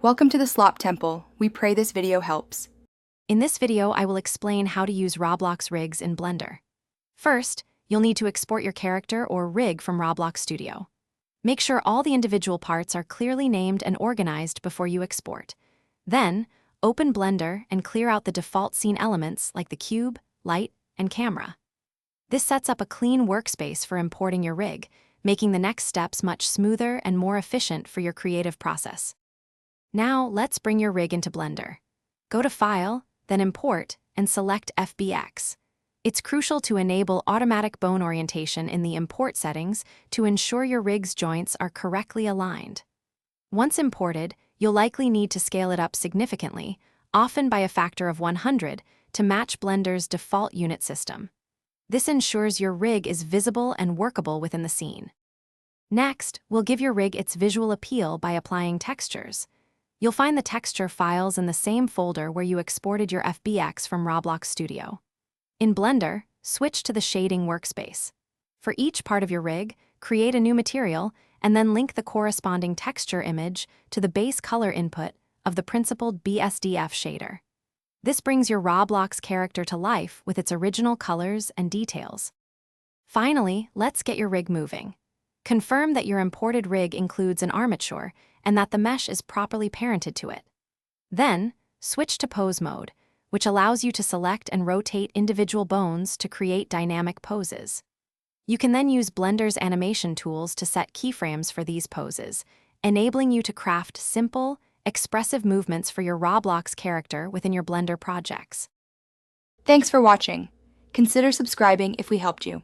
Welcome to the Slop Temple. We pray this video helps. In this video, I will explain how to use Roblox rigs in Blender. First, you'll need to export your character or rig from Roblox Studio. Make sure all the individual parts are clearly named and organized before you export. Then, open Blender and clear out the default scene elements like the cube, light, and camera. This sets up a clean workspace for importing your rig, making the next steps much smoother and more efficient for your creative process. Now, let's bring your rig into Blender. Go to File, then Import, and select FBX. It's crucial to enable automatic bone orientation in the import settings to ensure your rig's joints are correctly aligned. Once imported, you'll likely need to scale it up significantly, often by a factor of 100, to match Blender's default unit system. This ensures your rig is visible and workable within the scene. Next, we'll give your rig its visual appeal by applying textures. You'll find the texture files in the same folder where you exported your FBX from Roblox Studio. In Blender, switch to the shading workspace. For each part of your rig, create a new material and then link the corresponding texture image to the base color input of the principled BSDF shader. This brings your Roblox character to life with its original colors and details. Finally, let's get your rig moving. Confirm that your imported rig includes an armature and that the mesh is properly parented to it. Then, switch to pose mode, which allows you to select and rotate individual bones to create dynamic poses. You can then use Blender's animation tools to set keyframes for these poses, enabling you to craft simple, expressive movements for your Roblox character within your Blender projects. Thanks for watching. Consider subscribing if we helped you.